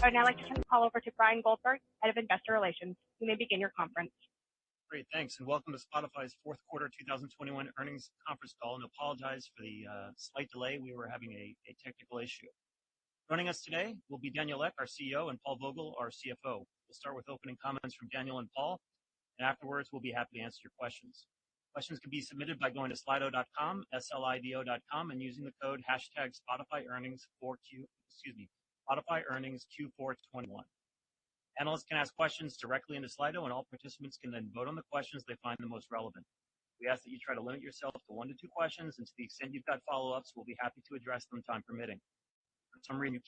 I would now like to turn the call over to Brian Goldberg, Head of Investor Relations. You may begin your conference. Great, thanks, and welcome to Spotify's fourth quarter 2021 earnings conference call, and apologize for the slight delay. We were having a technical issue. Joining us today will be Daniel Ek, our CEO, and Paul Vogel, our CFO. We'll start with opening comments from Daniel and Paul, and afterwards we'll be happy to answer your questions. Questions can be submitted by going to slido.com, slido.com, and using the code hashtag Spotify earnings Spotify earnings Q421. Analysts can ask questions directly into Slido, and all participants can then vote on the questions they find the most relevant. We ask that you try to limit yourself to 1 to 2 questions, and to the extent you've got follow-ups, we'll be happy to address them time permitting. For some reason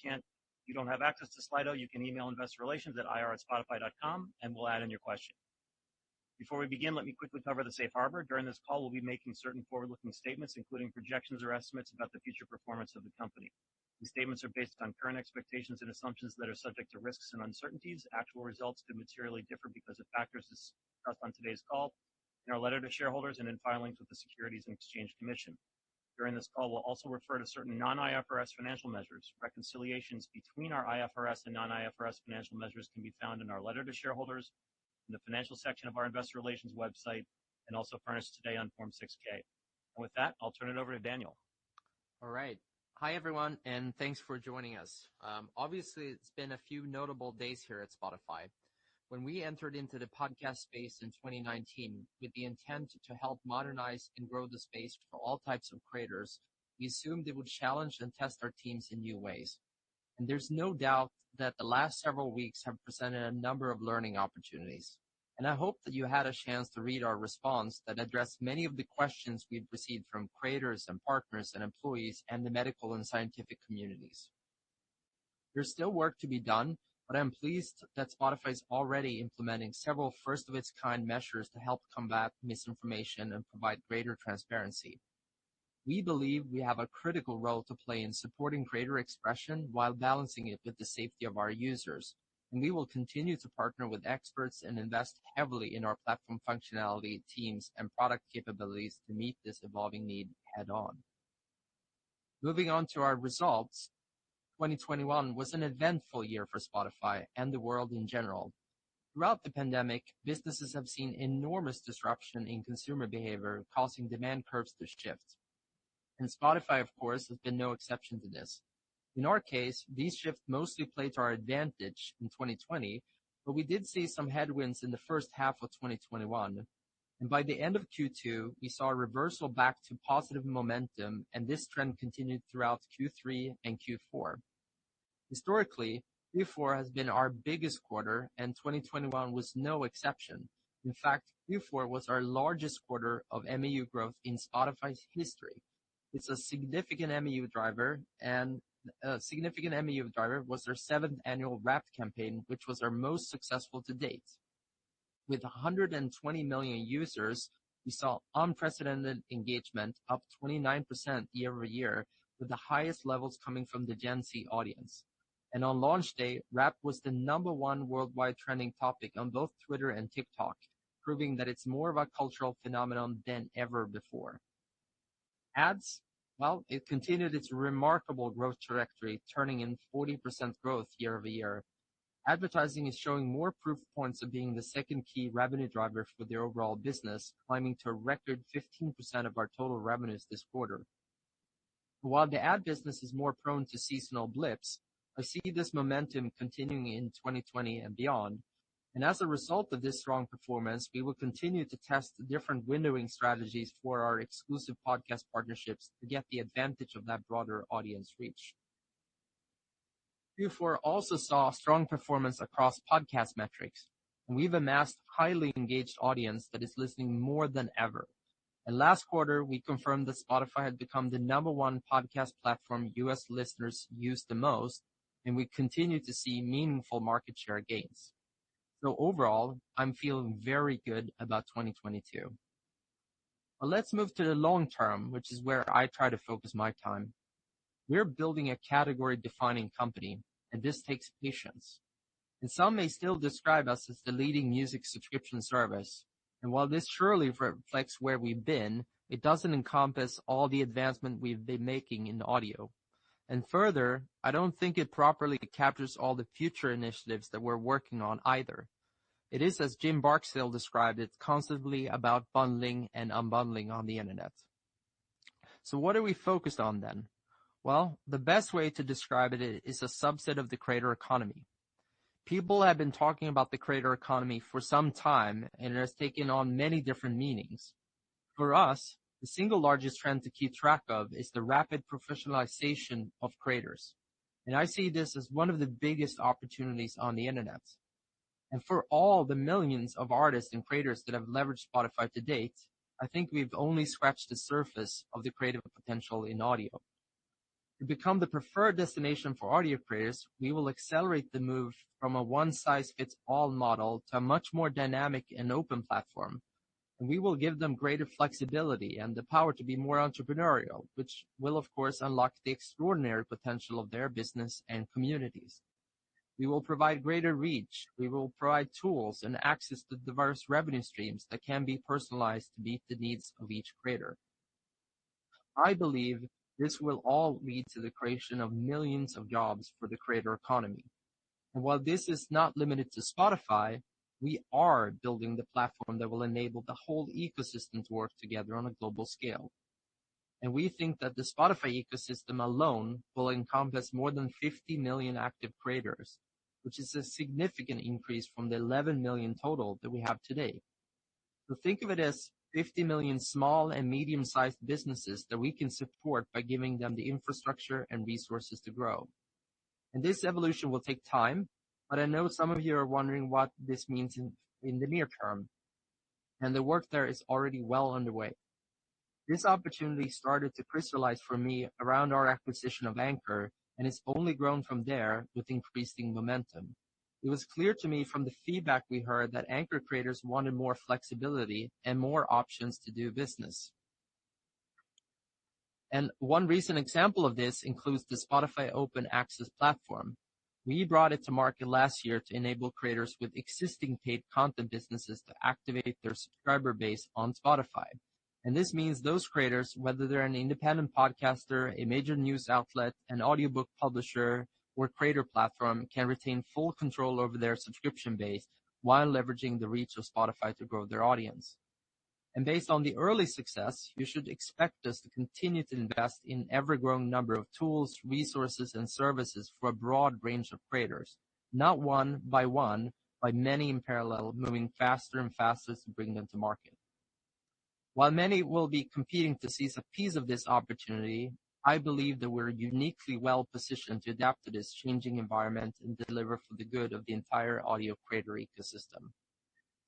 you don't have access to Slido, you can email investor relations at ir@spotify.com, and we'll add in your question. Before we begin, let me quickly cover the safe harbor. During this call, we'll be making certain forward-looking statements, including projections or estimates about the future performance of the company. These statements are based on current expectations and assumptions that are subject to risks and uncertainties. Actual results could materially differ because of factors discussed on today's call, in our letter to shareholders, and in filings with the Securities and Exchange Commission. During this call, we'll also refer to certain non-IFRS financial measures. Reconciliations between our IFRS and non-IFRS financial measures can be found in our letter to shareholders, in the financial section of our investor relations website, and also furnished today on Form 6K. And with that, I'll turn it over to Daniel. All right. Hi, everyone, and thanks for joining us. Obviously, it's been a few notable days here at Spotify. When we entered into the podcast space in 2019 with the intent to help modernize and grow the space for all types of creators, we assumed it would challenge and test our teams in new ways. And there's no doubt that the last several weeks have presented a number of learning opportunities. And I hope that you had a chance to read our response that addressed many of the questions we've received from creators and partners and employees and the medical and scientific communities. There's still work to be done, but I'm pleased that Spotify is already implementing several first-of-its-kind measures to help combat misinformation and provide greater transparency. We believe we have a critical role to play in supporting creator expression while balancing it with the safety of our users. And we will continue to partner with experts and invest heavily in our platform functionality, teams, and product capabilities to meet this evolving need head on. Moving on to our results, 2021 was an eventful year for Spotify and the world in general. Throughout the pandemic, businesses have seen enormous disruption in consumer behavior, causing demand curves to shift. And Spotify, of course, has been no exception to this. In our case, these shifts mostly played to our advantage in 2020, but we did see some headwinds in the first half of 2021. And by the end of Q2, we saw a reversal back to positive momentum, and this trend continued throughout Q3 and Q4. Historically, Q4 has been our biggest quarter, and 2021 was no exception. In fact, Q4 was our largest quarter of MAU growth in Spotify's history. It's a significant MAU driver, and a significant MAU driver was our 7th annual Wrapped campaign, which was our most successful to date. With 120 million users, we saw unprecedented engagement, up 29% year over year, with the highest levels coming from the Gen Z audience. And on launch day, Wrapped was the #1 worldwide trending topic on both Twitter and TikTok, proving that it's more of a cultural phenomenon than ever before. Ads, well, it continued its remarkable growth trajectory, turning in 40% growth year over year. Advertising is showing more proof points of being the second key revenue driver for the overall business, climbing to a record 15% of our total revenues this quarter. While the ad business is more prone to seasonal blips, I see this momentum continuing in 2020 and beyond. And as a result of this strong performance, we will continue to test different windowing strategies for our exclusive podcast partnerships to get the advantage of that broader audience reach. Q4 also saw strong performance across podcast metrics, and we've amassed a highly engaged audience that is listening more than ever. And last quarter, we confirmed that Spotify had become the #1 podcast platform U.S. listeners use the most, and we continue to see meaningful market share gains. So overall, I'm feeling very good about 2022. But let's move to the long term, which is where I try to focus my time. We're building a category-defining company, and this takes patience. And some may still describe us as the leading music subscription service. And while this surely reflects where we've been, it doesn't encompass all the advancement we've been making in audio. And further, I don't think it properly captures all the future initiatives that we're working on either. It is, as Jim Barksdale described it, constantly about bundling and unbundling on the internet. So what are we focused on then? Well, the best way to describe it is a subset of the creator economy. People have been talking about the creator economy for some time, and it has taken on many different meanings. For us, the single largest trend to keep track of is the rapid professionalization of creators. And I see this as one of the biggest opportunities on the internet. And for all the millions of artists and creators that have leveraged Spotify to date, I think we've only scratched the surface of the creative potential in audio. To become the preferred destination for audio creators, we will accelerate the move from a one-size-fits-all model to a much more dynamic and open platform. And we will give them greater flexibility and the power to be more entrepreneurial, which will, of course, unlock the extraordinary potential of their business and communities. We will provide greater reach. We will provide tools and access to diverse revenue streams that can be personalized to meet the needs of each creator. I believe this will all lead to the creation of millions of jobs for the creator economy. And while this is not limited to Spotify, we are building the platform that will enable the whole ecosystem to work together on a global scale. And we think that the Spotify ecosystem alone will encompass more than 50 million active creators, which is a significant increase from the 11 million total that we have today. So think of it as 50 million small and medium-sized businesses that we can support by giving them the infrastructure and resources to grow. And this evolution will take time, but I know some of you are wondering what this means in the near term. And the work there is already well underway. This opportunity started to crystallize for me around our acquisition of Anchor, and it's only grown from there with increasing momentum. It was clear to me from the feedback we heard that Anchor creators wanted more flexibility and more options to do business. And one recent example of this includes the Spotify Open Access platform. We brought it to market last year to enable creators with existing paid content businesses to activate their subscriber base on Spotify. And this means those creators, whether they're an independent podcaster, a major news outlet, an audiobook publisher, or creator platform, can retain full control over their subscription base while leveraging the reach of Spotify to grow their audience. And based on the early success, you should expect us to continue to invest in ever-growing number of tools, resources, and services for a broad range of creators, not one, by many in parallel, moving faster and faster to bring them to market. While many will be competing to seize a piece of this opportunity, I believe that we're uniquely well positioned to adapt to this changing environment and deliver for the good of the entire audio creator ecosystem.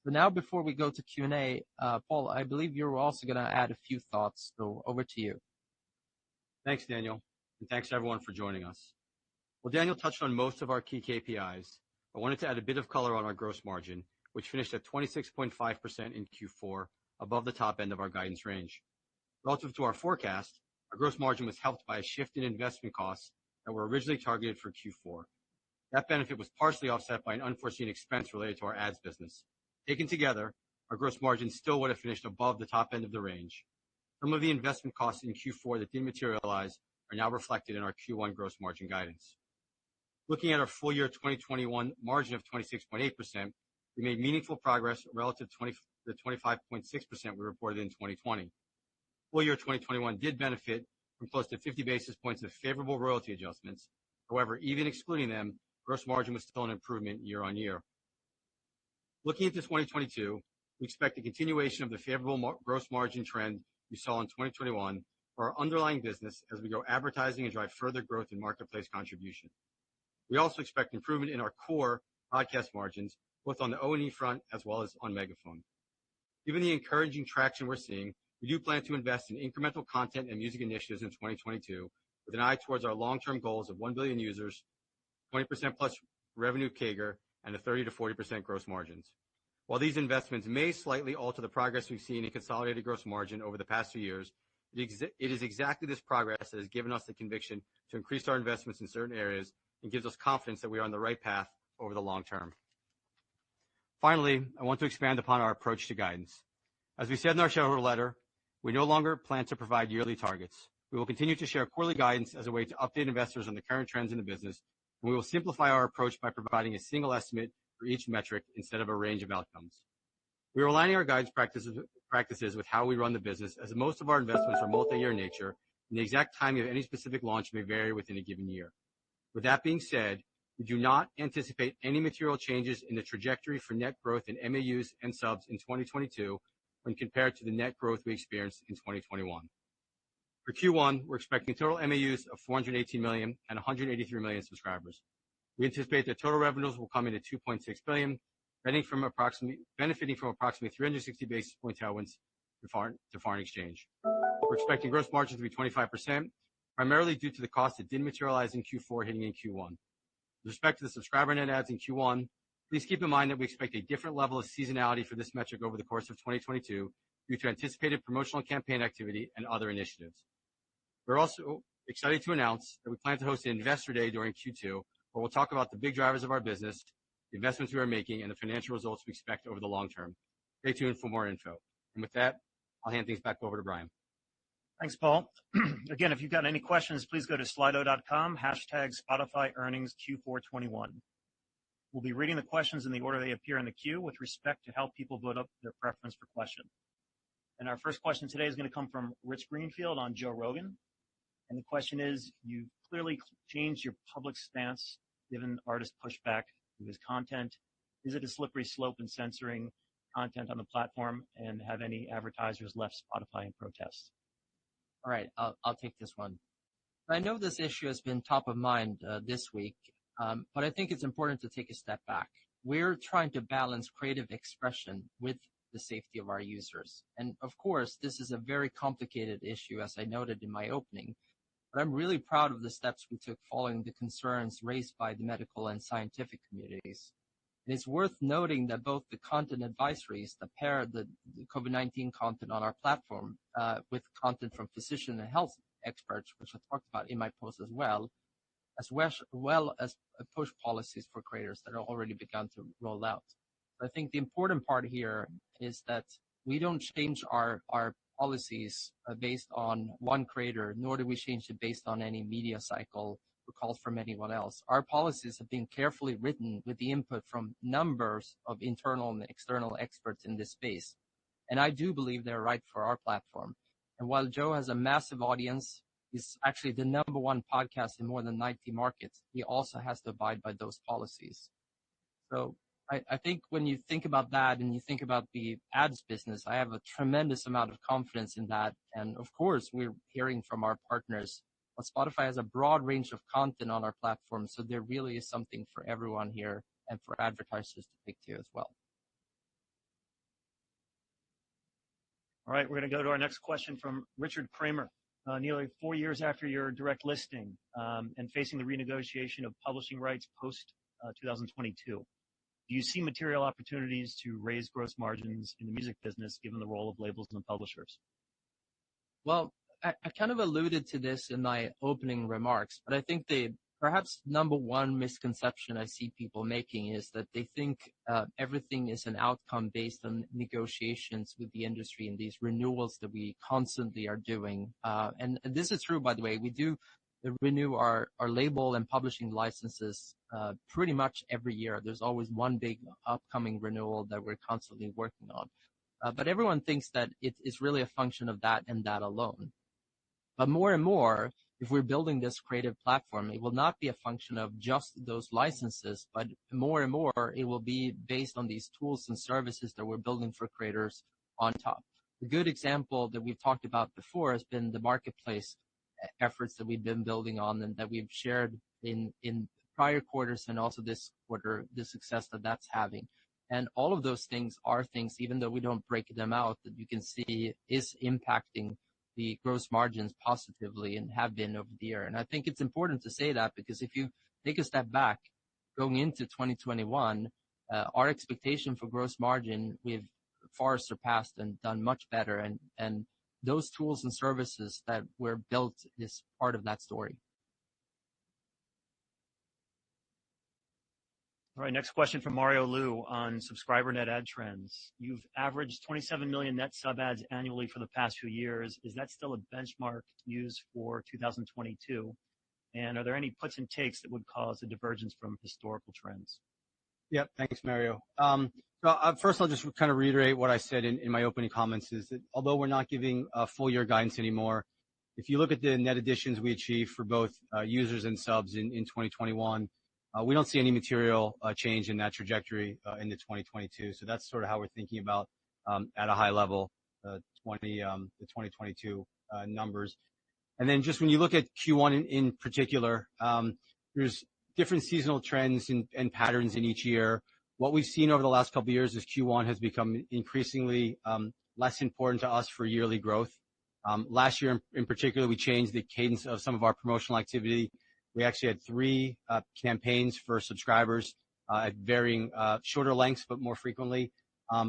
So now, before we go to Q&A, Paul, I believe you're also going to add a few thoughts, so over to you. Thanks, Daniel, and thanks everyone for joining us. Well, Daniel touched on most of our key KPIs. I wanted to add a bit of color on our gross margin, which finished at 26.5% in Q4, above the top end of our guidance range. Relative to our forecast, our gross margin was helped by a shift in investment costs that were originally targeted for Q4. That benefit was partially offset by an unforeseen expense related to our ads business. Taken together, our gross margin still would have finished above the top end of the range. Some of the investment costs in Q4 that didn't materialize are now reflected in our Q1 gross margin guidance. Looking at our full year 2021 margin of 26.8%, we made meaningful progress relative to the 25.6% we reported in 2020. Full year 2021 did benefit from close to 50 basis points of favorable royalty adjustments. However, even excluding them, gross margin was still an improvement year on year. Looking into 2022, we expect a continuation of the favorable gross margin trend we saw in 2021 for our underlying business as we grow advertising and drive further growth in marketplace contribution. We also expect improvement in our core podcast margins, both on the O&E front as well as on Megaphone. Given the encouraging traction we're seeing, we do plan to invest in incremental content and music initiatives in 2022 with an eye towards our long-term goals of 1 billion users, 20% plus revenue CAGR, and a 30 to 40% gross margins. While these investments may slightly alter the progress we've seen in consolidated gross margin over the past few years, it is exactly this progress that has given us the conviction to increase our investments in certain areas and gives us confidence that we are on the right path over the long term. Finally, I want to expand upon our approach to guidance. As we said in our shareholder letter, we no longer plan to provide yearly targets. We will continue to share quarterly guidance as a way to update investors on the current trends in the business, and we will simplify our approach by providing a single estimate for each metric instead of a range of outcomes. We are aligning our guidance practices with how we run the business, as most of our investments are multi-year in nature, and the exact timing of any specific launch may vary within a given year. With that being said, we do not anticipate any material changes in the trajectory for net growth in MAUs and subs in 2022 when compared to the net growth we experienced in 2021. For Q1, we're expecting total MAUs of 418 million and 183 million subscribers. We anticipate that total revenues will come in at 2.6 billion, benefiting from approximately 360 basis point tailwinds to foreign exchange. We're expecting gross margin to be 25%, primarily due to the cost that didn't materialize in Q4 hitting in Q1. With respect to the subscriber net adds in Q1, please keep in mind that we expect a different level of seasonality for this metric over the course of 2022 due to anticipated promotional campaign activity and other initiatives. We're also excited to announce that we plan to host an Investor Day during Q2, where we'll talk about the big drivers of our business, the investments we are making, and the financial results we expect over the long term. Stay tuned for more info. And with that, I'll hand things back over to Brian. Thanks, Paul. Again, if you've got any questions, please go to slido.com, #SpotifyEarningsQ421. We'll be reading the questions in the order they appear in the queue with respect to how people vote up their preference for question. And our first question today is going to come from Rich Greenfield on Joe Rogan. And the question is, you've clearly changed your public stance given artist pushback to his content. Is it a slippery slope in censoring content on the platform, and have any advertisers left Spotify in protest? All right, I'll take this one. I know this issue has been top of mind this week, but I think it's important to take a step back. We're trying to balance creative expression with the safety of our users. And of course, this is a very complicated issue, as I noted in my opening. But I'm really proud of the steps we took following the concerns raised by the medical and scientific communities. And it's worth noting that both the content advisories that pair the COVID-19 content on our platform with content from physician and health experts, which I talked about in my post as well as push policies for creators that are already begun to roll out. I think the important part here is that we don't change our policies based on one creator, nor do we change it based on any media cycle or calls from anyone else. Our policies have been carefully written with the input from numbers of internal and external experts in this space. And I do believe they're right for our platform. And while Joe has a massive audience, he's actually the #1 podcast in more than 90 markets, he also has to abide by those policies. So I think when you think about that and you think about the ads business, I have a tremendous amount of confidence in that. And of course, we're hearing from our partners. But Spotify has a broad range of content on our platform, so there really is something for everyone here and for advertisers to pick to as well. All right, we're going to go to our next question from Richard Kramer. Nearly 4 years after your direct listing and facing the renegotiation of publishing rights post 2022, do you see material opportunities to raise gross margins in the music business given the role of labels and publishers? Well, I kind of alluded to this in my opening remarks, but I think the perhaps #1 misconception I see people making is that they think everything is an outcome based on negotiations with the industry and these renewals that we constantly are doing. And this is true, by the way. We do renew our label and publishing licenses pretty much every year. There's always one big upcoming renewal that we're constantly working on. But everyone thinks that it is really a function of that and that alone. But more and more, if we're building this creative platform, it will not be a function of just those licenses, but more and more, it will be based on these tools and services that we're building for creators on top. A good example that we've talked about before has been the marketplace efforts that we've been building on and that we've shared in prior quarters and also this quarter, the success that that's having. And all of those things are things, even though we don't break them out, that you can see is impacting the gross margins positively and have been over the year. And I think it's important to say that because if you take a step back, going into 2021, our expectation for gross margin, we've far surpassed and done much better. And those tools and services that were built is part of that story. All right, next question from Mario Liu on subscriber net ad trends. You've averaged 27 million net sub ads annually for the past few years. Is that still a benchmark to use for 2022? And are there any puts and takes that would cause a divergence from historical trends? Yep. Thanks, Mario. First, I'll just kind of reiterate what I said in my opening comments is that although we're not giving full year guidance anymore, if you look at the net additions we achieved for both users and subs in 2021, we don't see any material change in that trajectory into 2022. So that's sort of how we're thinking about at a high level the 2022 numbers. And then just when you look at Q1 in particular, there's different seasonal trends and patterns in each year. What we've seen over the last couple of years is Q1 has become increasingly less important to us for yearly growth. Last year in particular, we changed the cadence of some of our promotional activity. We actually had 3 campaigns for subscribers at varying shorter lengths, but more frequently,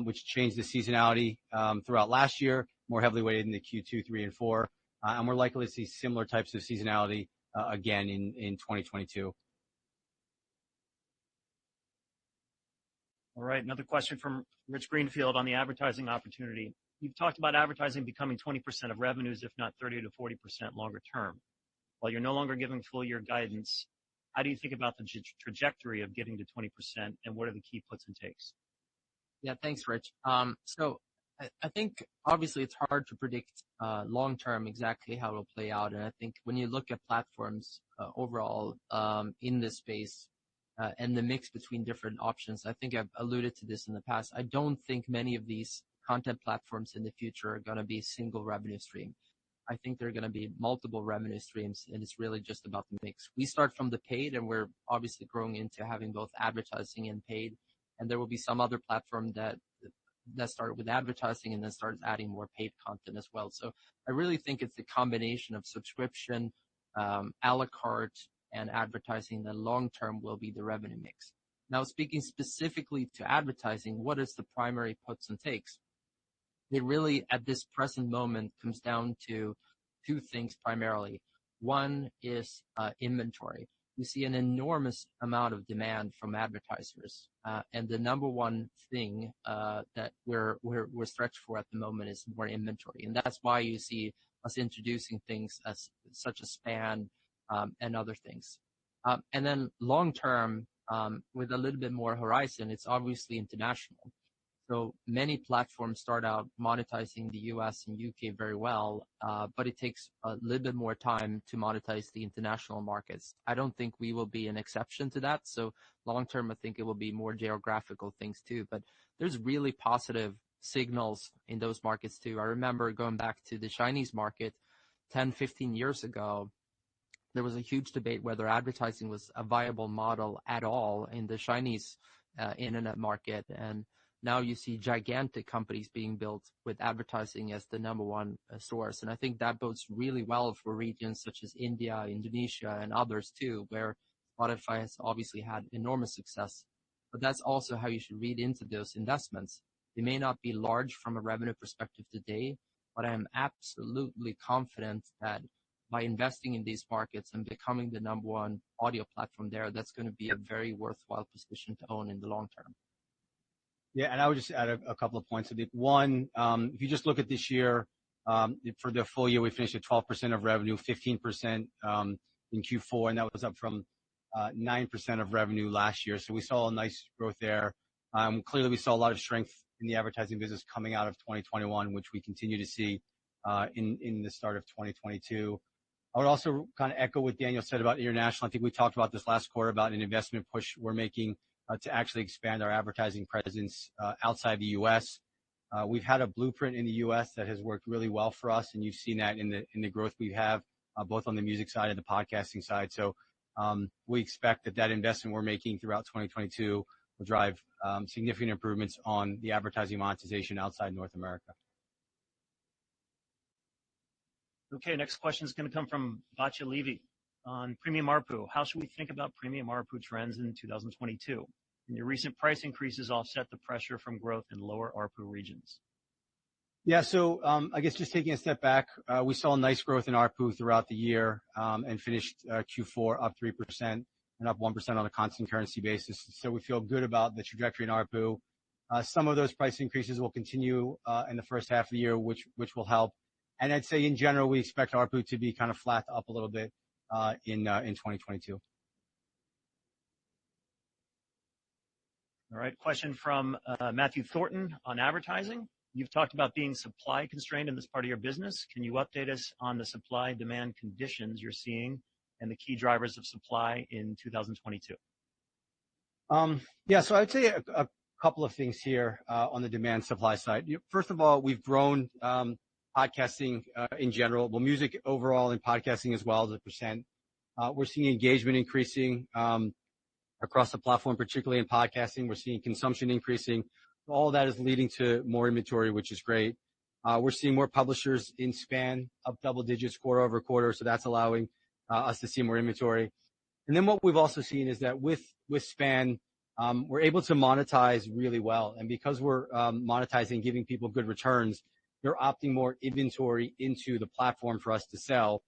which changed the seasonality throughout last year, more heavily weighted into Q2, 3, and 4. And we're likely to see similar types of seasonality again in 2022. All right, another question from Rich Greenfield on the advertising opportunity. You've talked about advertising becoming 20% of revenues, if not 30 to 40% longer term. While you're no longer giving full year guidance, how do you think about the trajectory of getting to 20%, and what are the key puts and takes? Yeah, thanks, Rich. So I think obviously it's hard to predict long term exactly how it'll play out. And I think when you look at platforms overall in this space and the mix between different options, I think I've alluded to this in the past. I don't think many of these content platforms in the future are going to be single revenue stream. I think they're going to be multiple revenue streams, and it's really just about the mix. We start from the paid, and we're obviously growing into having both advertising and paid. And there will be some other platform that started with advertising and then starts adding more paid content as well. So I really think it's a combination of subscription, a la carte, and advertising that long term will be the revenue mix. Now, speaking specifically to advertising, what is the primary puts and takes? It really, at this present moment, comes down to 2 things primarily. One is inventory. We see an enormous amount of demand from advertisers, and the number one thing that we're stretched for at the moment is more inventory, and that's why you see us introducing things such as span and other things. And then long term, with a little bit more horizon, it's obviously international. So many platforms start out monetizing the US and UK very well, but it takes a little bit more time to monetize the international markets. I don't think we will be an exception to that. So long term, I think it will be more geographical things too. But there's really positive signals in those markets too. I remember going back to the Chinese market 10, 15 years ago, there was a huge debate whether advertising was a viable model at all in the Chinese internet market. And now you see gigantic companies being built with advertising as the number one source. And I think that bodes really well for regions such as India, Indonesia, and others too, where Spotify has obviously had enormous success. But that's also how you should read into those investments. They may not be large from a revenue perspective today, but I am absolutely confident that by investing in these markets and becoming the number one audio platform there, that's going to be a very worthwhile position to own in the long term. Yeah, and I would just add a couple of points. One, if you just look at this year, for the full year, we finished at 12% of revenue, 15% in Q4, and that was up from 9% of revenue last year. So we saw a nice growth there. Clearly, we saw a lot of strength in the advertising business coming out of 2021, which we continue to see in the start of 2022. I would also kind of echo what Daniel said about international. I think we talked about this last quarter about an investment push we're making to actually expand our advertising presence outside the U.S. We've had a blueprint in the U.S. that has worked really well for us, and you've seen that in the growth we have both on the music side and the podcasting side. So we expect that investment we're making throughout 2022 will drive significant improvements on the advertising monetization outside North America. Okay, next question is going to come from Batya Levy on premium ARPU. How should we think about premium ARPU trends in 2022? And your recent price increases offset the pressure from growth in lower ARPU regions. Yeah, so I guess just taking a step back, we saw a nice growth in ARPU throughout the year and finished Q4 up 3%. and up 1% on a constant currency basis. So we feel good about the trajectory in ARPU. Some of those price increases will continue in the first half of the year, which will help. And I'd say in general, we expect ARPU to be kind of flat to up a little bit in 2022. All right. Question from Matthew Thornton on advertising. You've talked about being supply constrained in this part of your business. Can you update us on the supply-demand conditions you're seeing and the key drivers of supply in 2022? Yeah, so I'd say a couple of things here on the demand supply side. First of all, we've grown podcasting in general, well, music overall and podcasting as well as a percent. We're seeing engagement increasing across the platform, particularly in podcasting. We're seeing consumption increasing. All that is leading to more inventory, which is great. We're seeing more publishers in Span up double digits quarter-over-quarter, so that's allowing us to see more inventory. And then what we've also seen is that with Span, we're able to monetize really well. And because we're monetizing, giving people good returns, they're opting more inventory into the platform for us to sell.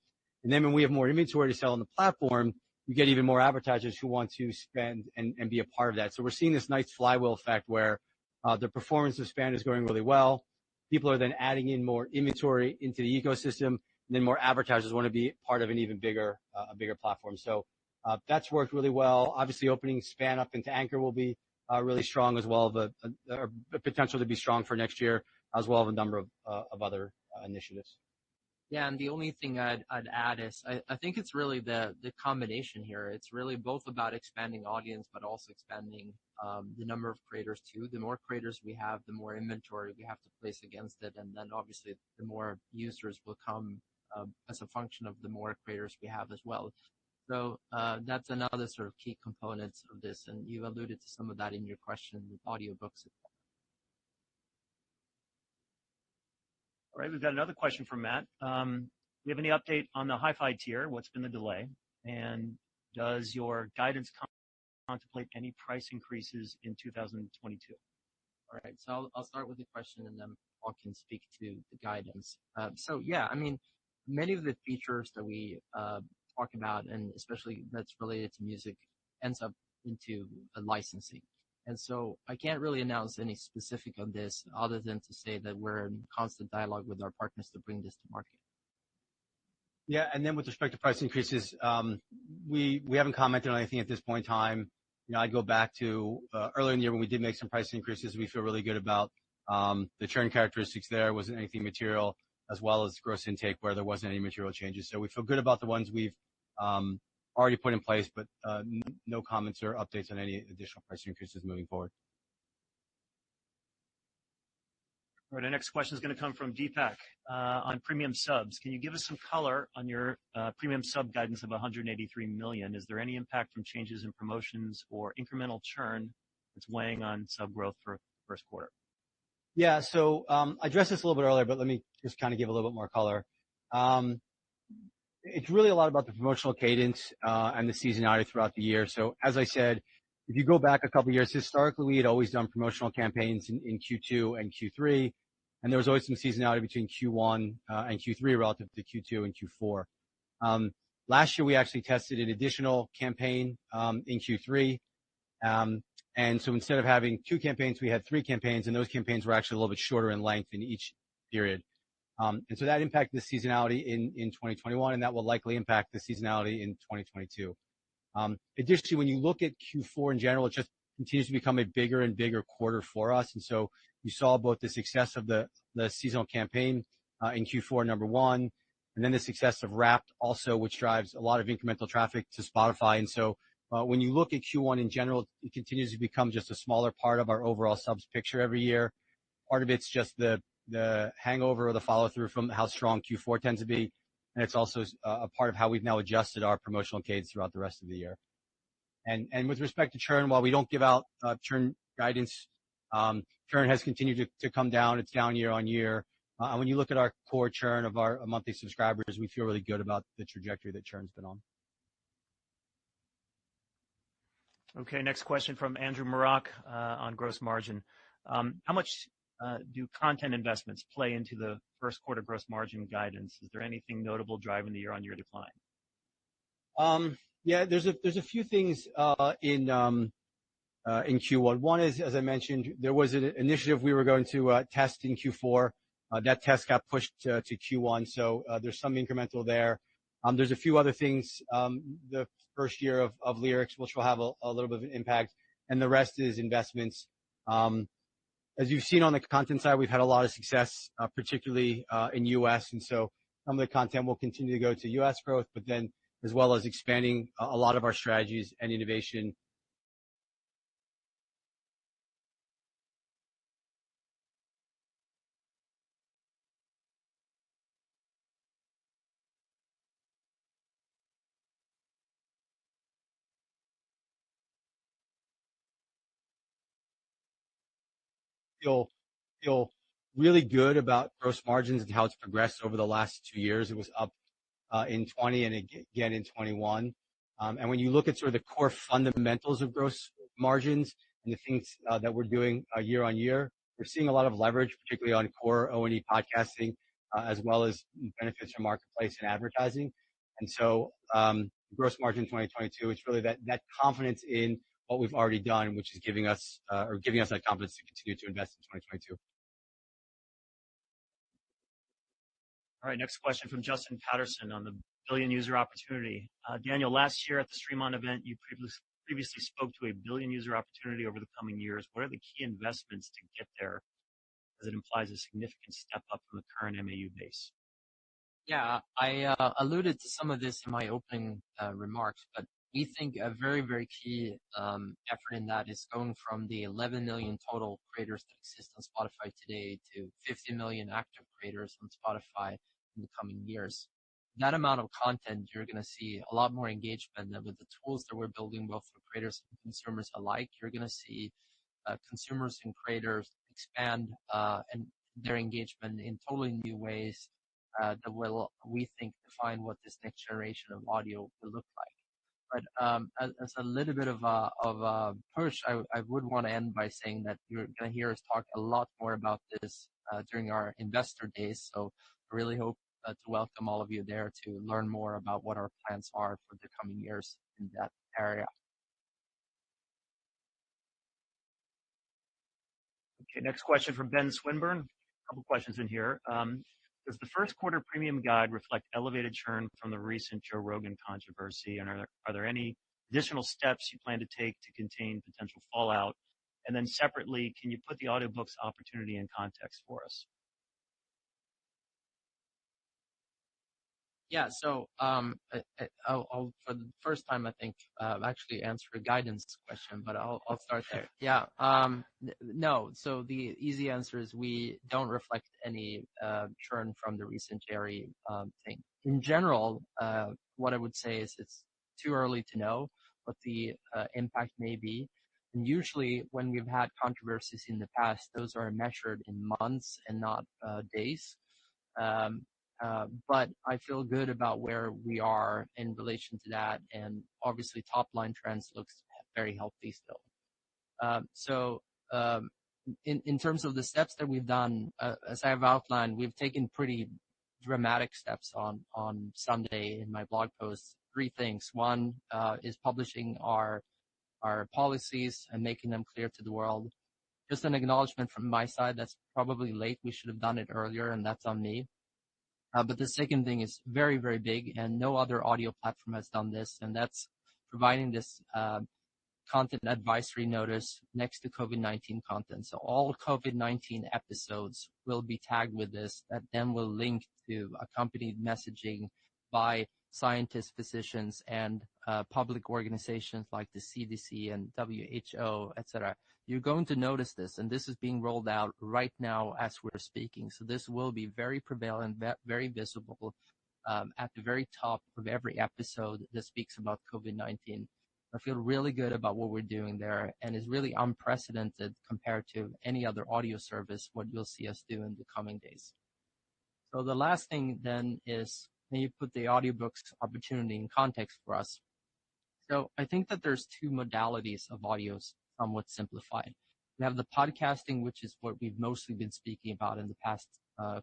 And then when we have more inventory to sell on the platform, you get even more advertisers who want to spend and be a part of that. So we're seeing this nice flywheel effect where the performance of Span is going really well. People are then adding in more inventory into the ecosystem, and then more advertisers want to be part of an even bigger, a bigger platform. So that's worked really well. Obviously, opening Span up into Anchor will be really strong as well, the potential to be strong for next year, as well as a number of other initiatives. Yeah, and the only thing I'd add is I think it's really the combination here. It's really both about expanding audience, but also expanding the number of creators too. The more creators we have, the more inventory we have to place against it, and then obviously the more users will come as a function of the more creators we have as well. So that's another sort of key component of this, and you alluded to some of that in your question with audiobooks. All right, we've got another question from Matt. Do you have any update on the hi-fi tier? What's been the delay? And does your guidance contemplate any price increases in 2022? All right, so I'll start with the question and then Paul can speak to the guidance. So yeah, I mean, many of the features that we talk about, and especially that's related to music, ends up into a licensing. And so I can't really announce any specific on this other than to say that we're in constant dialogue with our partners to bring this to market. Yeah, and then with respect to price increases, we haven't commented on anything at this point in time. You know, I'd go back to earlier in the year when we did make some price increases. We feel really good about the churn characteristics there. Wasn't anything material, as well as gross intake where there wasn't any material changes. So we feel good about the ones we've already put in place, but no comments or updates on any additional price increases moving forward. All right, our next question is going to come from Deepak on premium subs. Can you give us some color on your premium sub guidance of 183 million? Is there any impact from changes in promotions or incremental churn that's weighing on sub growth for first quarter? Yeah, so I addressed this a little bit earlier, but let me just kind of give a little bit more color. It's really a lot about the promotional cadence and the seasonality throughout the year. So as I said, if you go back a couple of years, historically, we had always done promotional campaigns in Q2 and Q3, and there was always some seasonality between Q1 and Q3 relative to Q2 and Q4. Last year, we actually tested an additional campaign in Q3. And so instead of having 2 campaigns, we had 3 campaigns, and those campaigns were actually a little bit shorter in length in each period. And so that impacted the seasonality in 2021, and that will likely impact the seasonality in 2022. Additionally, when you look at Q4 in general, it just continues to become a bigger and bigger quarter for us. And so you saw both the success of the seasonal campaign in Q4, number one, and then the success of Wrapped also, which drives a lot of incremental traffic to Spotify. And so when you look at Q1 in general, it continues to become just a smaller part of our overall subs picture every year. Part of it's just the hangover or the follow-through from how strong Q4 tends to be. And it's also a part of how we've now adjusted our promotional cadence throughout the rest of the year. And with respect to churn, while we don't give out churn guidance, churn has continued to come down. It's down year on year. And when you look at our core churn of our monthly subscribers, we feel really good about the trajectory that churn's been on. Okay, next question from Andrew Marak on gross margin. How much do content investments play into the first quarter gross margin guidance? Is there anything notable driving the year-on-year decline? Yeah, there's a few things in Q1. One is, as I mentioned, there was an initiative we were going to test in Q4. That test got pushed to Q1, so there's some incremental there. There's a few other things. The first year of Lyrics, which will have a little bit of an impact, and the rest is investments. As you've seen on the content side, we've had a lot of success, particularly in US, and so some of the content will continue to go to US growth, but then as well as expanding a lot of our strategies and innovation. Feel really good about gross margins and how it's progressed over the last 2 years. It was up in 20 and again in 21. And when you look at sort of the core fundamentals of gross margins and the things that we're doing year on year, we're seeing a lot of leverage, particularly on core O&E podcasting, as well as benefits from marketplace and advertising. And so, gross margin 2022, it's really that confidence in what we've already done, which is giving us that confidence to continue to invest in 2022. All right, next question from Justin Patterson on the billion user opportunity. Daniel, last year at the StreamOn event, you previously spoke to a billion user opportunity over the coming years. What are the key investments to get there, as it implies a significant step up from the current MAU base? Yeah, I alluded to some of this in my opening remarks, but we think a very, very key effort in that is going from the 11 million total creators that exist on Spotify today to 50 million active creators on Spotify in the coming years. That amount of content, you're going to see a lot more engagement, and with the tools that we're building both for creators and consumers alike, you're going to see consumers and creators expand and their engagement in totally new ways that will, we think, define what this next generation of audio will look like. But as a little bit of a push, I would want to end by saying that you're going to hear us talk a lot more about this during our investor days. So I really hope to welcome all of you there to learn more about what our plans are for the coming years in that area. Okay, next question from Ben Swinburne. A couple questions in here. Does the first quarter premium guide reflect elevated churn from the recent Joe Rogan controversy? And are there any additional steps you plan to take to contain potential fallout? And then separately, can you put the audiobooks opportunity in context for us? Yeah, so I'll for the first time, I think, actually answer a guidance question, but I'll start there. Yeah, no. So the easy answer is we don't reflect any churn from the recent Jerry thing. In general, what I would say is it's too early to know what the impact may be. And usually, when we've had controversies in the past, those are measured in months and not days. But I feel good about where we are in relation to that, and obviously top line trends looks very healthy still. So in terms of the steps that we've done, as I have outlined, we've taken pretty dramatic steps on Sunday in my blog post. 3 things. One is publishing our policies and making them clear to the world. Just an acknowledgement from my side, that's probably late. We should have done it earlier, and that's on me. But the second thing is very, very big, and no other audio platform has done this, and that's providing this content advisory notice next to COVID-19 content. So all COVID-19 episodes will be tagged with this, that then will link to accompanied messaging by scientists, physicians, and public organizations like the CDC and WHO, etc. You're going to notice this, and this is being rolled out right now as we're speaking. So this will be very prevalent, very visible at the very top of every episode that speaks about COVID-19. I feel really good about what we're doing there, and it's really unprecedented compared to any other audio service, what you'll see us do in the coming days. So the last thing then is, can you put the audiobooks opportunity in context for us? So I think that there's 2 modalities of audios, somewhat simplified. We have the podcasting, which is what we've mostly been speaking about in the past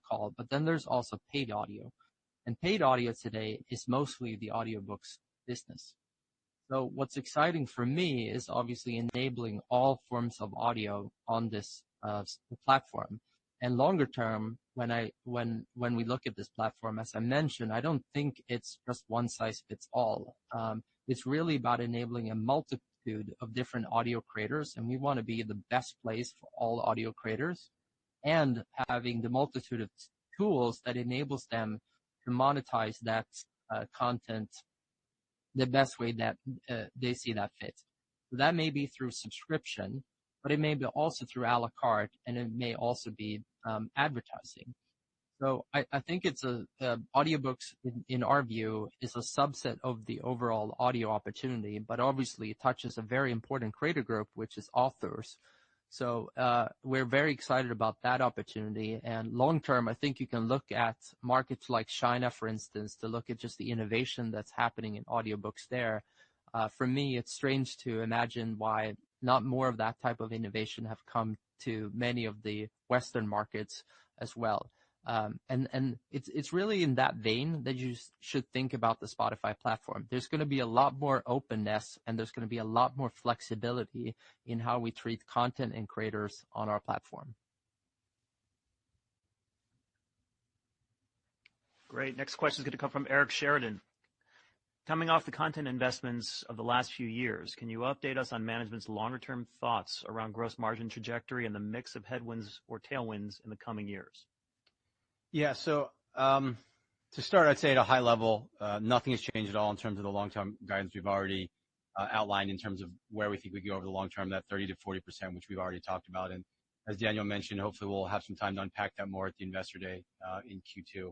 call, but then there's also paid audio. And paid audio today is mostly the audiobooks business. So what's exciting for me is obviously enabling all forms of audio on this platform. And longer term, when we look at this platform, as I mentioned, I don't think it's just one size fits all. It's really about enabling a multitude of different audio creators, and we want to be the best place for all audio creators, and having the multitude of tools that enables them to monetize that content the best way that they see that fit. So that may be through subscription, but it may be also through a la carte, and it may also be advertising. So I think it's audiobooks in our view is a subset of the overall audio opportunity, but obviously it touches a very important creator group, which is authors. So we're very excited about that opportunity. And long term, I think you can look at markets like China, for instance, to look at just the innovation that's happening in audiobooks there. For me, it's strange to imagine why not more of that type of innovation have come to many of the Western markets as well. And it's really in that vein that you should think about the Spotify platform. There's going to be a lot more openness, and there's going to be a lot more flexibility in how we treat content and creators on our platform. Great. Next question is going to come from Eric Sheridan. Coming off the content investments of the last few years, can you update us on management's longer-term thoughts around gross margin trajectory and the mix of headwinds or tailwinds in the coming years? Yeah, so to start, I'd say at a high level, nothing has changed at all in terms of the long-term guidance we've already outlined in terms of where we think we go over the long term, that 30 to 40%, which we've already talked about. And as Daniel mentioned, hopefully we'll have some time to unpack that more at the Investor Day in Q2.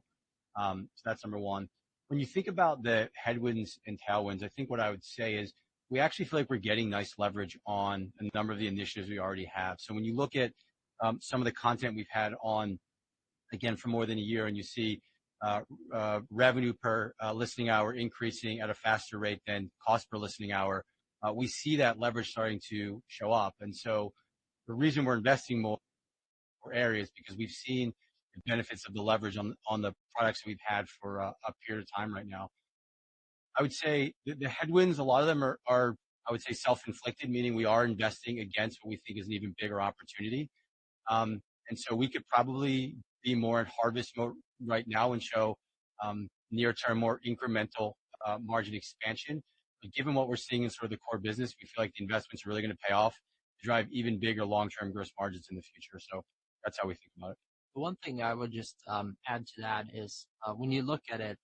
So that's number one. When you think about the headwinds and tailwinds, I think what I would say is we actually feel like we're getting nice leverage on a number of the initiatives we already have. So when you look at some of the content we've had on, again, for more than a year, and you see revenue per listening hour increasing at a faster rate than cost per listening hour, we see that leverage starting to show up. And so the reason we're investing more areas because we've seen the benefits of the leverage on the products that we've had for a period of time right now. I would say the headwinds, a lot of them are, I would say, self-inflicted, meaning we are investing against what we think is an even bigger opportunity. And so we could probably be more in harvest mode right now and show near-term, more incremental margin expansion. But given what we're seeing in sort of the core business, we feel like the investments are really going to pay off to drive even bigger long-term gross margins in the future. So that's how we think about it. The one thing I would just add to that is when you look at it,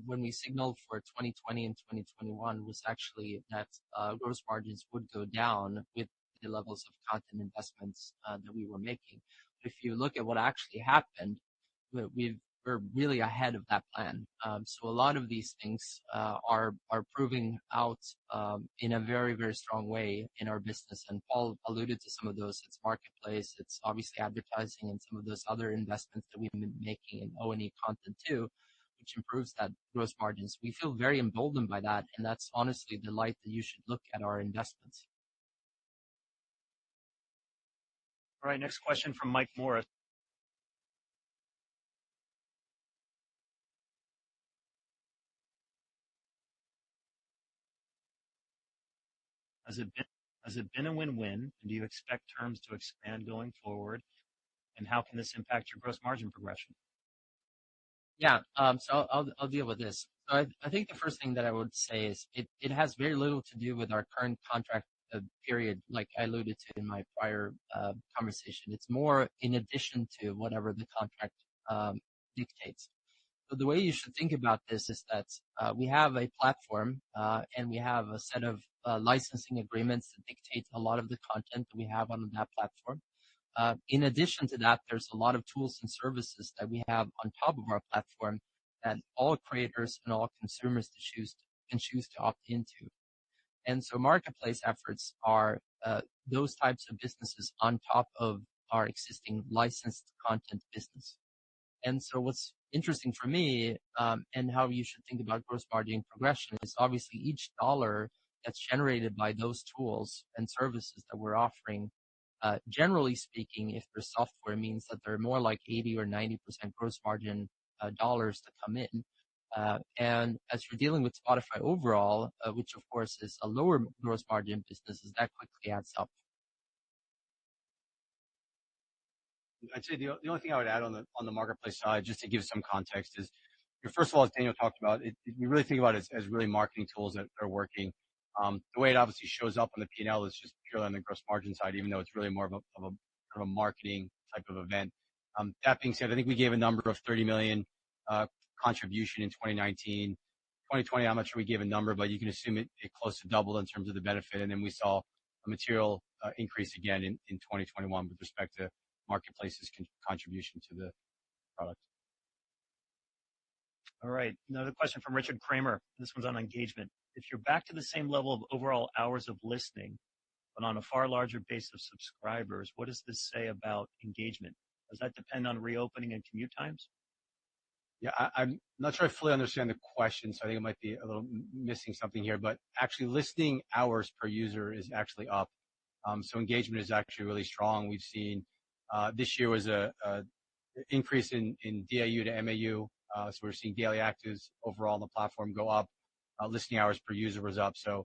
when we signaled for 2020 and 2021 was actually that gross margins would go down with the levels of content investments that we were making. If you look at what actually happened, we're really ahead of that plan. So a lot of these things are proving out in a very, very strong way in our business. And Paul alluded to some of those. It's marketplace, it's obviously advertising, and some of those other investments that we've been making in O&E content too, which improves that gross margins. We feel very emboldened by that, and that's honestly the light that you should look at our investments. All right, next question from Mike Morris. Has it been a win-win, and do you expect terms to expand going forward? And how can this impact your gross margin progression? Yeah, so I'll deal with this. So I think the first thing that I would say is it has very little to do with our current contract period, like I alluded to in my prior conversation. It's more in addition to whatever the contract dictates. So the way you should think about this is that we have a platform and we have a set of licensing agreements that dictate a lot of the content that we have on that platform. In addition to that, there's a lot of tools and services that we have on top of our platform that all creators and all consumers can choose to opt into. And so marketplace efforts are those types of businesses on top of our existing licensed content business. And so what's interesting for me and how you should think about gross margin progression is obviously each dollar that's generated by those tools and services that we're offering, generally speaking, if there's software, means that they're more like 80 or 90% gross margin dollars to come in. And as you're dealing with Spotify overall, which of course is a lower gross margin business, that quickly adds up. I'd say the only thing I would add on the marketplace side, just to give some context, is first of all, as Daniel talked about, we really think about it as really marketing tools that are working. The way it obviously shows up on the P&L is just purely on the gross margin side, even though it's really more of a kind of a marketing type of event. That being said, I think we gave a number of 30 million contribution in 2019. 2020, I'm not sure we gave a number, but you can assume it close to doubled in terms of the benefit. And then we saw a material increase again in 2021 with respect to marketplace's contribution to the product. All right. Another question from Richard Kramer. This one's on engagement. If you're back to the same level of overall hours of listening, but on a far larger base of subscribers, what does this say about engagement? Does that depend on reopening and commute times? Yeah, I'm not sure I fully understand the question, so I think it might be a little missing something here, but actually listening hours per user is actually up. So engagement is actually really strong. We've seen this year was a increase in DAU to MAU. So we're seeing daily actives overall on the platform go up. Listening hours per user was up. So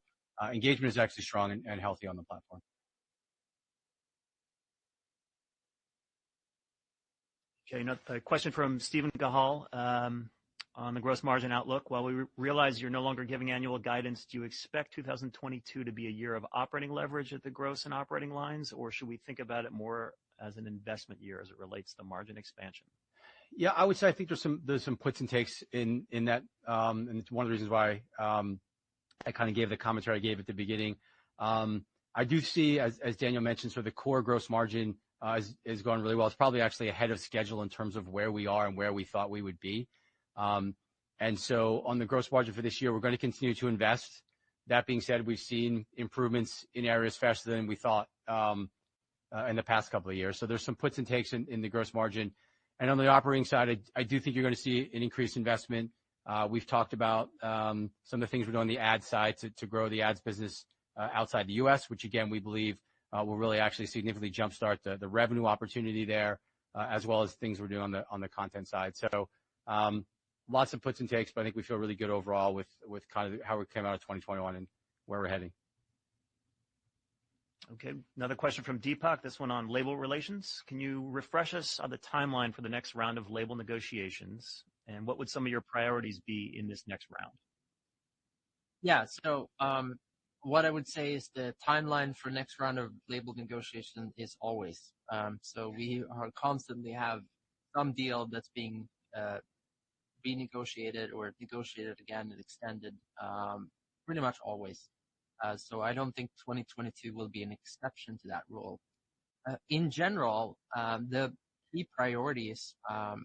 engagement is actually strong and healthy on the platform. Okay, a question from Stephen Gahal on the gross margin outlook. While we realize you're no longer giving annual guidance, do you expect 2022 to be a year of operating leverage at the gross and operating lines, or should we think about it more as an investment year as it relates to margin expansion? Yeah, I would say I think there's some puts and takes in that, and it's one of the reasons why I kind of gave the commentary I gave at the beginning. I do see, as Daniel mentioned, sort of the core gross margin is going really well. It's probably actually ahead of schedule in terms of where we are and where we thought we would be. And so on the gross margin for this year, we're going to continue to invest. That being said, we've seen improvements in areas faster than we thought in the past couple of years. So there's some puts and takes in the gross margin. And on the operating side, I do think you're going to see an increased investment. We've talked about some of the things we're doing on the ad side to grow the ads business outside the U.S., which again, we believe will really actually significantly jumpstart the revenue opportunity there, as well as things we're doing on the content side. So lots of puts and takes, but I think we feel really good overall with kind of how we came out of 2021 and where we're heading. Okay, another question from Deepak, this one on label relations. Can you refresh us on the timeline for the next round of label negotiations, and what would some of your priorities be in this next round? Yeah, so what I would say is the timeline for next round of label negotiation is always. So we constantly have some deal that's being renegotiated or negotiated again and extended pretty much always. So I don't think 2022 will be an exception to that rule. In general, the key priorities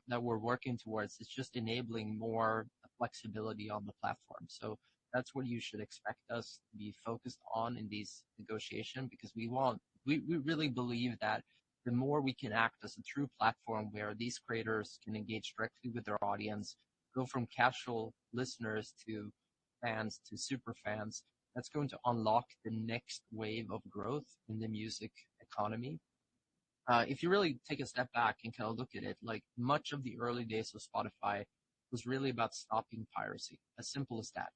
that we're working towards is just enabling more flexibility on the platform. So that's what you should expect us to be focused on in these negotiations, because we really believe that the more we can act as a true platform where these creators can engage directly with their audience, go from casual listeners to fans to super fans, that's going to unlock the next wave of growth in the music economy. If you really take a step back and kind of look at it, like much of the early days of Spotify was really about stopping piracy, as simple as that.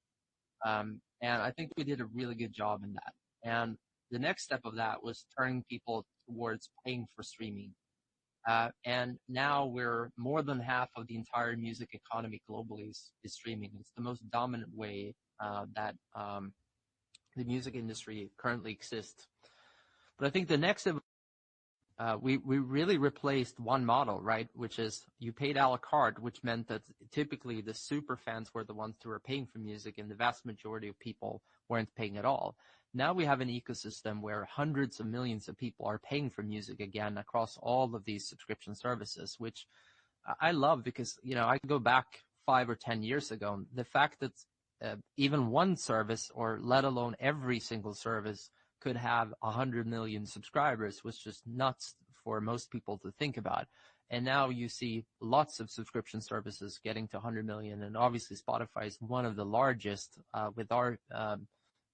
And I think we did a really good job in that. And the next step of that was turning people towards paying for streaming. And now we're more than half of the entire music economy globally is streaming. It's the most dominant way that the music industry currently exists. But I think the next we really replaced one model, right? Which is you paid a la carte, which meant that typically the super fans were the ones who were paying for music, and the vast majority of people weren't paying at all. Now we have an ecosystem where hundreds of millions of people are paying for music again across all of these subscription services, which I love because, I go back 5 or 10 years ago. The fact that even one service, or let alone every single service, could have 100 million subscribers was just nuts for most people to think about. And now you see lots of subscription services getting to 100 million, and obviously Spotify is one of the largest with our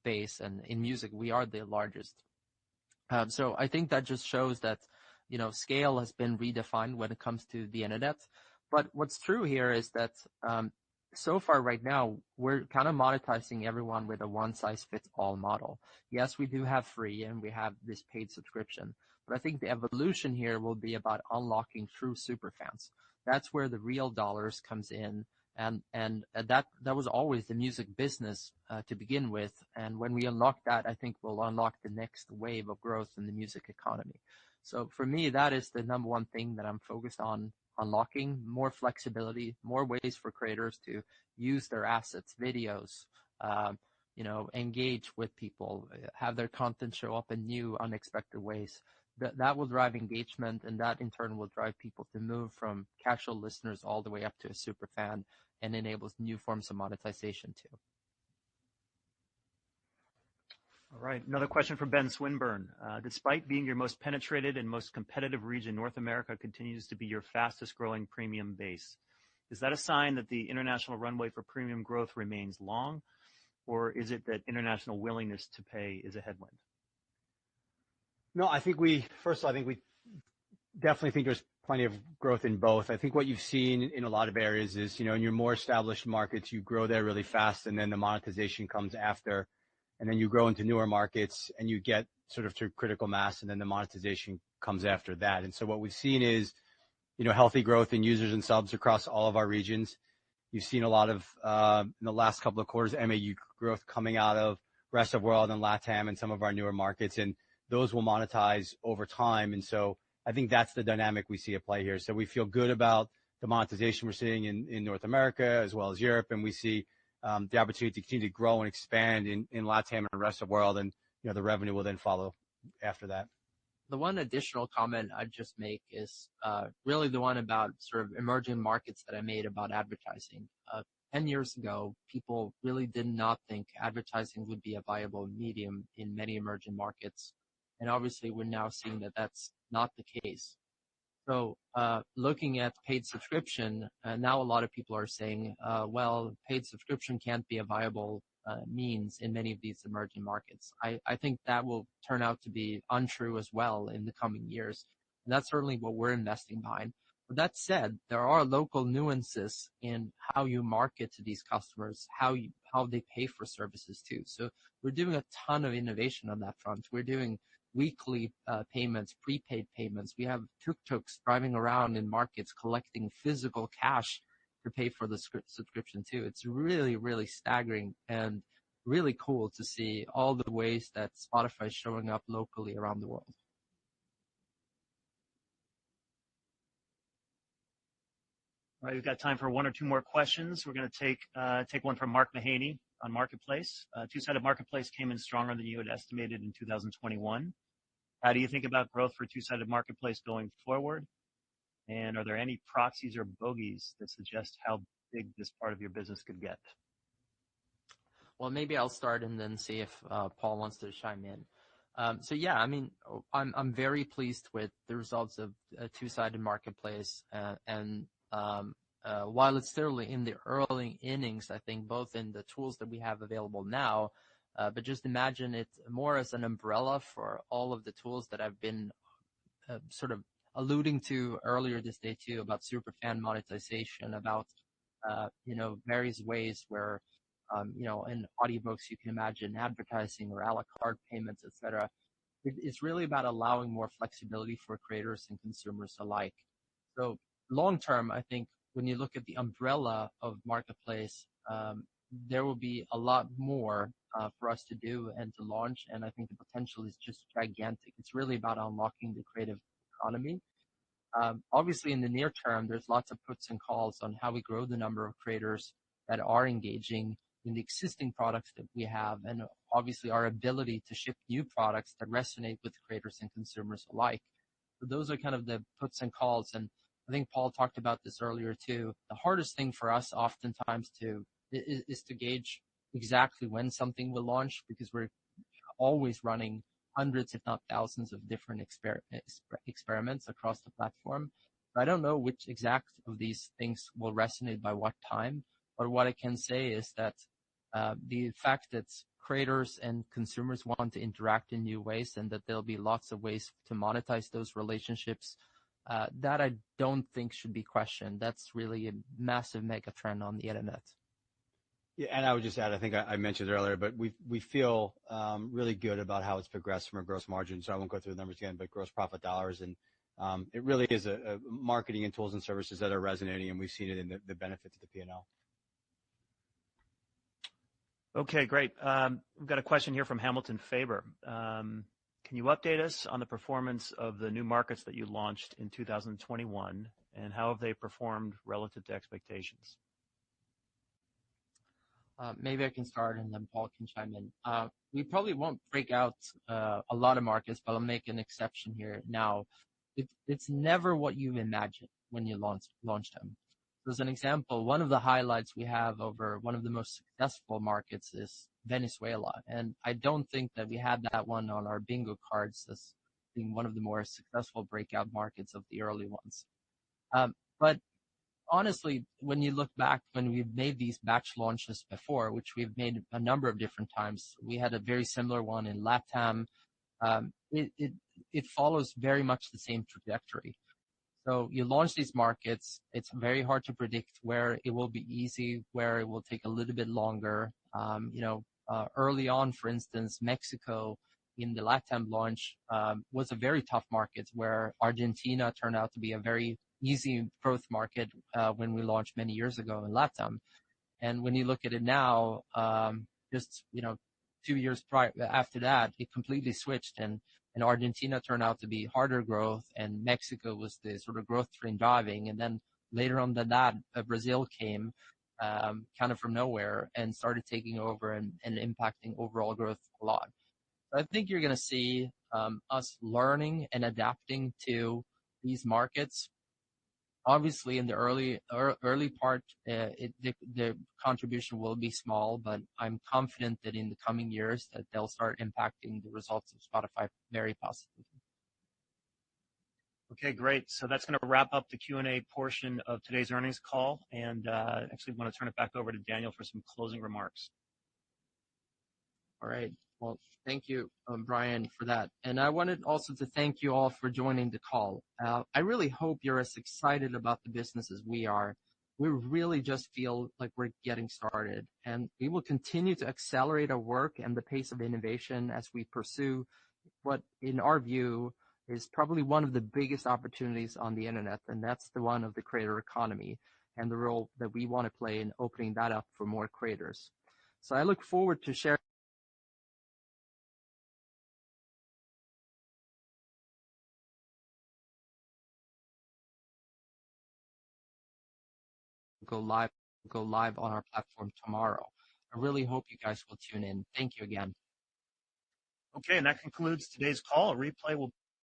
base, and in music we are the largest. So I think that just shows that scale has been redefined when it comes to the internet. But what's true here is that so far right now, we're kind of monetizing everyone with a one-size-fits-all model. Yes, we do have free and we have this paid subscription, but I think the evolution here will be about unlocking true super fans. That's where the real dollars comes in, and that was always the music business to begin with. And when we unlock that, I think we'll unlock the next wave of growth in the music economy. So for me, that is the number one thing that I'm focused on unlocking: more flexibility, more ways for creators to use their assets, videos, engage with people, have their content show up in new, unexpected ways. That will drive engagement, and that in turn will drive people to move from casual listeners all the way up to a super fan, and enables new forms of monetization too. All right, another question from Ben Swinburne. Despite being your most penetrated and most competitive region, North America continues to be your fastest growing premium base. Is that a sign that the international runway for premium growth remains long, or is it that international willingness to pay is a headwind? No, I think we definitely think there's plenty of growth in both. I think what you've seen in a lot of areas is, in your more established markets, you grow there really fast, and then the monetization comes after. And then you grow into newer markets and you get sort of to critical mass, and then the monetization comes after that. And so what we've seen is, healthy growth in users and subs across all of our regions. You've seen a lot of, in the last couple of quarters, MAU growth coming out of rest of world and LATAM and some of our newer markets, and those will monetize over time. And so I think that's the dynamic we see at play here. So we feel good about the monetization we're seeing in North America as well as Europe, and we see the opportunity to continue to grow and expand in LATAM and the rest of the world, and the revenue will then follow after that. The one additional comment I'd just make is really the one about sort of emerging markets that I made about advertising. 10 years ago, people really did not think advertising would be a viable medium in many emerging markets. And obviously, we're now seeing that that's not the case. So looking at paid subscription, now a lot of people are saying, well, paid subscription can't be a viable means in many of these emerging markets. I think that will turn out to be untrue as well in the coming years. And that's certainly what we're investing behind. But that said, there are local nuances in how you market to these customers, how they pay for services too. So we're doing a ton of innovation on that front. We're doing weekly payments, prepaid payments. We have tuk-tuks driving around in markets collecting physical cash to pay for the subscription too. It's really, really staggering and really cool to see all the ways that Spotify is showing up locally around the world. All right, we've got time for one or two more questions. We're going to take one from Mark Mahaney on Marketplace. Two-sided Marketplace came in stronger than you had estimated in 2021. How do you think about growth for two-sided Marketplace going forward? And are there any proxies or bogeys that suggest how big this part of your business could get? Well, maybe I'll start and then see if Paul wants to chime in. So yeah, I mean, I'm very pleased with the results of a two-sided Marketplace, and while it's still in the early innings, I think both in the tools that we have available now, but just imagine it more as an umbrella for all of the tools that I've been sort of alluding to earlier this day too, about superfan monetization, about various ways where in audiobooks you can imagine advertising or a la carte payments, etc. It's really about allowing more flexibility for creators and consumers alike. So long term, I think when you look at the umbrella of Marketplace, there will be a lot more for us to do and to launch, and I think the potential is just gigantic. It's really about unlocking the creative economy. Obviously, in the near term, there's lots of puts and calls on how we grow the number of creators that are engaging in the existing products that we have, and obviously our ability to ship new products that resonate with creators and consumers alike. So those are kind of the puts and calls, and I think Paul talked about this earlier too. The hardest thing for us oftentimes is to gauge exactly when something will launch, because we're always running hundreds, if not thousands, of different experiments across the platform. I don't know which exact of these things will resonate by what time, but what I can say is that the fact that creators and consumers want to interact in new ways, and that there'll be lots of ways to monetize those relationships, that I don't think should be questioned. That's really a massive mega trend on the internet. Yeah, and I would just add, I think I mentioned earlier, but we feel really good about how it's progressed from a gross margin. So I won't go through the numbers again, but gross profit dollars, and it really is a marketing and tools and services that are resonating, and we've seen it in the benefit to the P&L. Okay, great. We've got a question here from Hamilton Faber. Can you update us on the performance of the new markets that you launched in 2021, and how have they performed relative to expectations? Maybe I can start and then Paul can chime in. We probably won't break out a lot of markets, but I'll make an exception here now. It's never what you imagine when you launch them. So as an example, one of the highlights we have over one of the most successful markets is Venezuela. And I don't think that we had that one on our bingo cards as being one of the more successful breakout markets of the early ones. But honestly, when you look back, when we've made these batch launches before, which we've made a number of different times, we had a very similar one in LATAM. It follows very much the same trajectory. So you launch these markets, it's very hard to predict where it will be easy, where it will take a little bit longer. Early on, for instance, Mexico in the LATAM launch was a very tough market, where Argentina turned out to be a very easy growth market when we launched many years ago in LATAM. And when you look at it now, just 2 years after that, it completely switched, and Argentina turned out to be harder growth, and Mexico was the sort of growth train driving. And then later on than that, Brazil came kind of from nowhere and started taking over and impacting overall growth a lot. So I think you're going to see us learning and adapting to these markets. Obviously, in the early part, the contribution will be small, but I'm confident that in the coming years that they'll start impacting the results of Spotify very positively. Okay, great. So that's going to wrap up the Q&A portion of today's earnings call, and actually want to turn it back over to Daniel for some closing remarks. All right. Well, thank you, Brian, for that. And I wanted also to thank you all for joining the call. I really hope you're as excited about the business as we are. We really just feel like we're getting started, and we will continue to accelerate our work and the pace of innovation as we pursue what, in our view, is probably one of the biggest opportunities on the internet, and that's the one of the creator economy and the role that we want to play in opening that up for more creators. So I look forward to sharing go live on our platform tomorrow. I really hope you guys will tune in. Thank you again. Okay, and that concludes today's call. A replay will